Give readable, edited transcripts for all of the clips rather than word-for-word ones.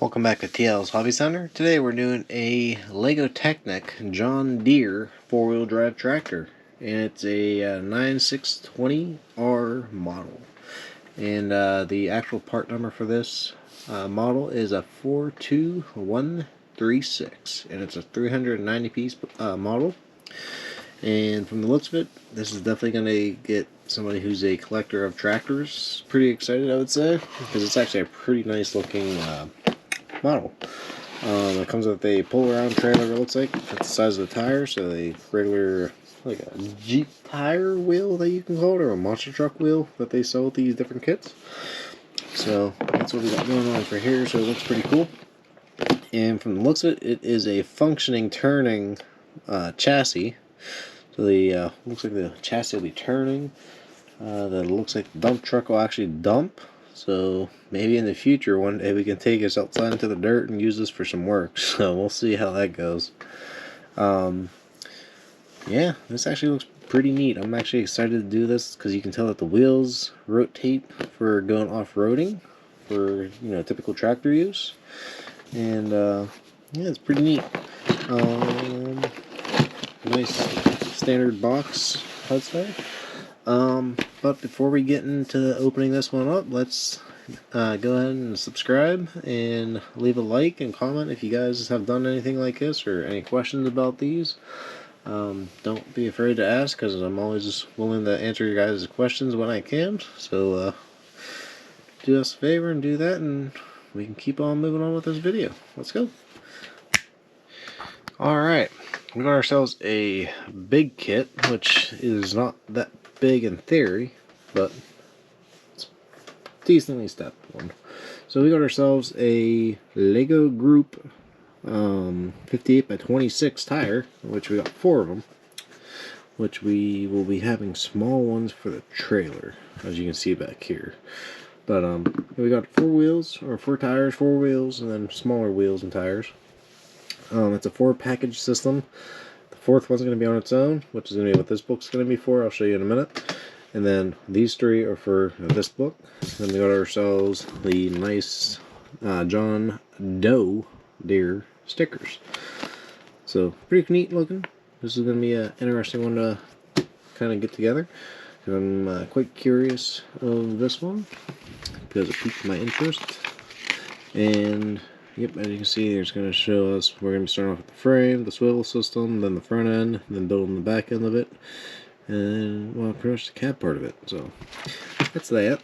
Welcome back to TL's Hobby Center. Today we're doing a Lego Technic John Deere 4-wheel drive tractor, and it's a 9620R model. And the actual part number for this model is a 42136, and it's a 390 piece model. And from the looks of it, this is definitely going to get somebody who's a collector of tractors pretty excited, I would say, because it's actually a pretty nice looking model. It comes with a pull-around trailer, it looks like. That's the size of the tire, so a regular, like a Jeep tire wheel that you can call it, or a monster truck wheel that they sell with these different kits. So that's what we got going on for here, so it looks pretty cool. And from the looks of it, it is a functioning turning chassis. So the looks like the chassis will be turning. That looks like the dump truck will actually dump. So maybe in the future, one day we can take us outside into the dirt and use this for some work. So we'll see how that goes. Yeah, this actually looks pretty neat. I'm actually excited to do this because you can tell that the wheels rotate for going off-roading for, typical tractor use. And yeah, it's pretty neat. Nice standard box, I'd say. But before we get into opening this one up, let's go ahead and subscribe and leave a like and comment if you guys have done anything like this or any questions about these. Don't be afraid to ask, because I'm always willing to answer your guys' questions when I can. So do us a favor and do that, and we can keep on moving on with this video. Let's go. Alright, we got ourselves a big kit, which is not that big in theory, but it's decently stepped one. So we got ourselves a Lego Group 58 by 26 tire, which we got 4 of them, which we will be having small ones for the trailer, as you can see back here. But we got 4 wheels, or 4 tires, 4 wheels, and then smaller wheels and tires. It's a 4-package system. The 4th one's going to be on its own, which is going to be what this book's going to be for. I'll show you in a minute. And then these 3 are for this book. Then we got ourselves the nice John Deere stickers. So pretty neat looking. This is going to be an interesting one to kind of get together. And I'm quite curious of this one because it piqued my interest. And yep, as you can see, it's going to show us, we're going to be starting off with the frame, the swivel system, then the front end, then building the back end of it, and, well, pretty much the cab part of it. So, that's that.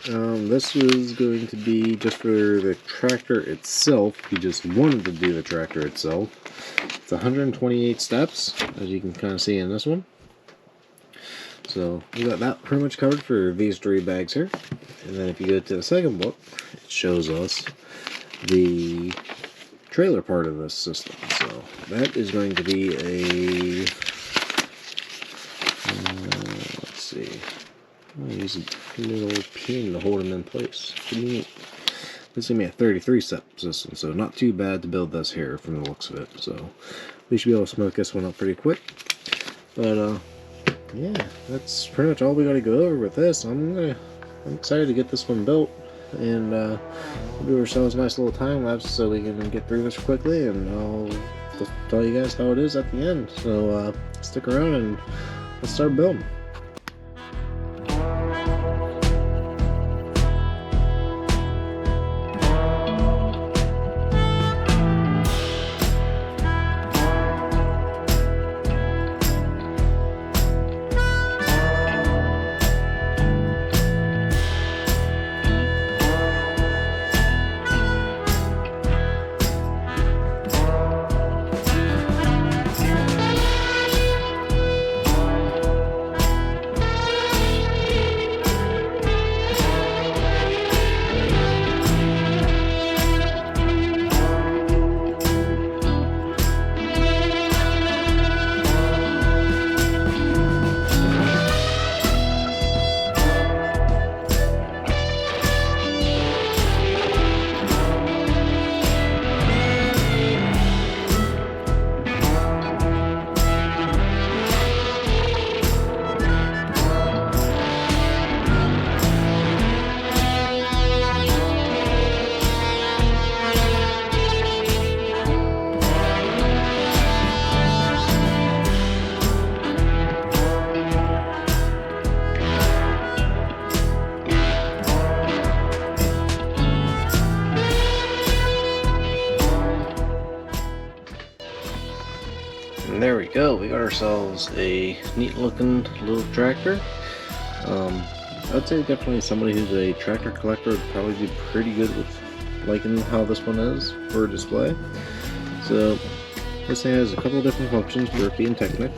This was going to be just for the tractor itself, if you just wanted to do the tractor itself. It's 128 steps, as you can kind of see in this one. So, we got that pretty much covered for these 3 bags here. And then if you go to the second book, it shows us the trailer part of this system. So that is going to be a let's see, I'll use a little pin to hold them in place. Pretty neat. This is going to be a 33 step system, so not too bad to build this here from the looks of it. So we should be able to smoke this one up pretty quick. But yeah, that's pretty much all we got to go over with this. I'm excited to get this one built. And we'll do ourselves a nice little time lapse so we can get through this quickly, and I'll tell you guys how it is at the end. So stick around and let's start building. go. We got ourselves a neat looking little tractor. I'd say definitely somebody who's a tractor collector would probably be pretty good with liking how this one is for display. So this thing has a couple of different functions for it being Technic.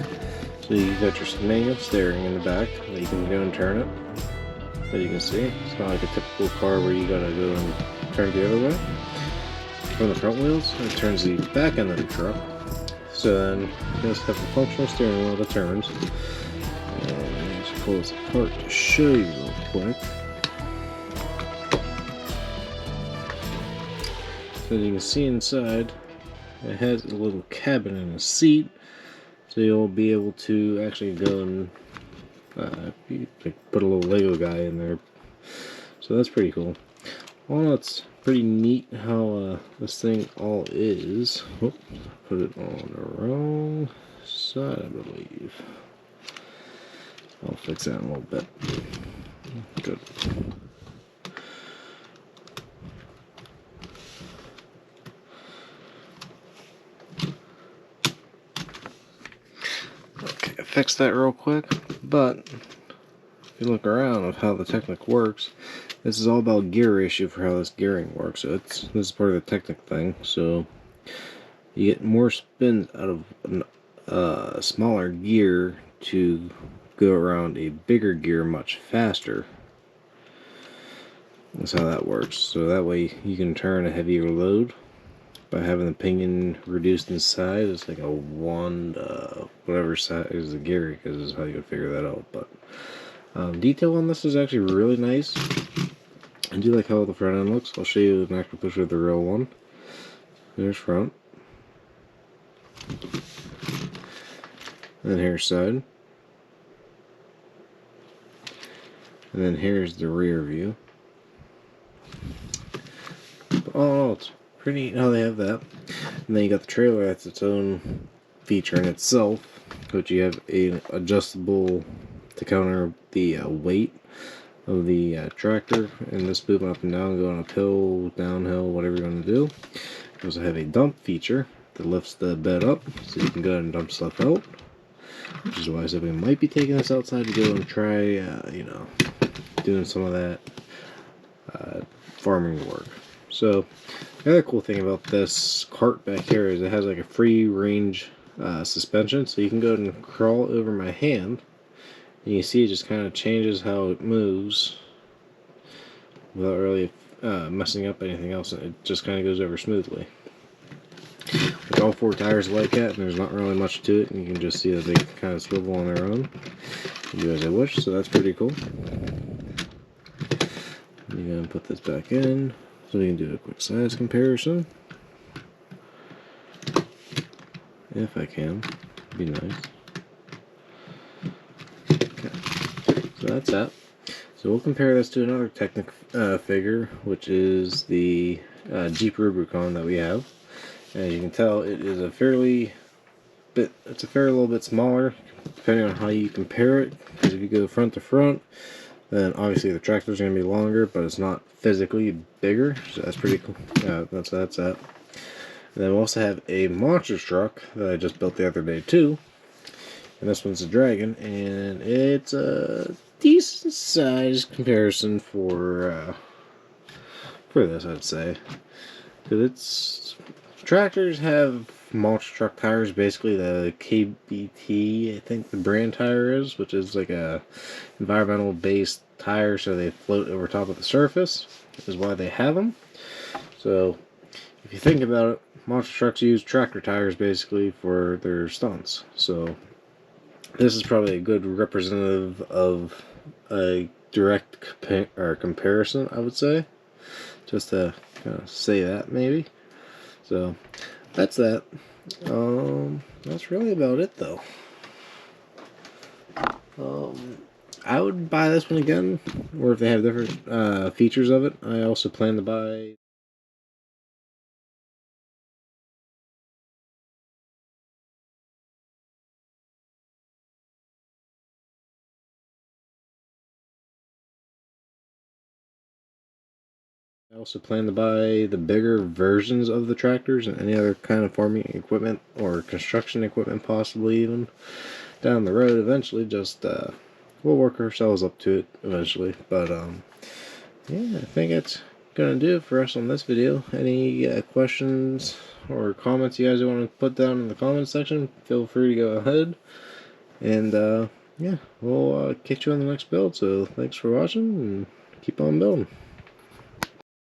So you got your manual steering in the back that you can go and turn it. As you can see, it's not like a typical car where you gotta go and turn it the other way. From the front wheels, it turns the back end of the truck. So then you just have a functional steering wheel that turns. And let's pull this apart to show you real quick. So as you can see inside, it has a little cabin and a seat. So you'll be able to actually go and put a little Lego guy in there. So that's pretty cool. Well, it's pretty neat how this thing all is. Oops, put it on the wrong side, I believe. I'll fix that in a little bit. Good. Okay, I fixed that real quick, but if you look around of how the Technic works, this is all about gear ratio for how this gearing works. So this is part of the Technic thing. So you get more spins out of a smaller gear to go around a bigger gear much faster. That's how that works. So that way you can turn a heavier load by having the pinion reduced in size. It's like a 1 whatever size is the gear, because this is how you can figure that out. But detail on this is actually really nice. I do like how the front end looks. I'll show you an actual picture of the real one. There's front. And then here's side. And then here's the rear view. But all in all, it's pretty neat how they have that. And then you got the trailer, that's its own feature in itself, which you have a adjustable to counter the weight of the tractor, and this moving up and down, going uphill, downhill, whatever you're going to do. You also have a dump feature that lifts the bed up, so you can go ahead and dump stuff out. Which is why somebody might be taking this outside to go and try, you know, doing some of that farming work. So the other cool thing about this cart back here is it has like a free range suspension, so you can go ahead and crawl over my hand, and you see it just kind of changes how it moves without really messing up anything else. It just kind of goes over smoothly. Like all 4 tires like that, and there's not really much to it, and you can just see that they kind of swivel on their own. You do as I wish, so that's pretty cool. I'm going to put this back in so we can do a quick size comparison. If I can. Be nice. Okay. So that's that. So we'll compare this to another Technic figure, which is the Jeep Rubicon that we have. As you can tell, it is a fairly little bit smaller, depending on how you compare it. Because if you go front to front, then obviously the tractor is going to be longer, but it's not physically bigger. So that's pretty cool. That's that. And then we also have a monster truck that I just built the other day too. And this one's a Dragon, and it's a decent size comparison for this, I'd say. Because it's tractors have monster truck tires, basically the KBT, I think the brand tire is, which is like a environmental based tire, so they float over top of the surface, is why they have them. So if you think about it, monster trucks use tractor tires basically for their stunts. So this is probably a good representative of a direct comparison, I would say, just to kind of say that maybe. So that's that. That's really about it though. I would buy this one again, or if they have different features of it. I also plan to buy I also plan to buy the bigger versions of the tractors and any other kind of farming equipment or construction equipment, possibly even down the road eventually. Just we'll work ourselves up to it eventually. But yeah, I think it's gonna do it for us on this video. Any questions or comments you guys want to put down in the comments section, feel free to go ahead. And yeah, we'll catch you on the next build. So thanks for watching and keep on building.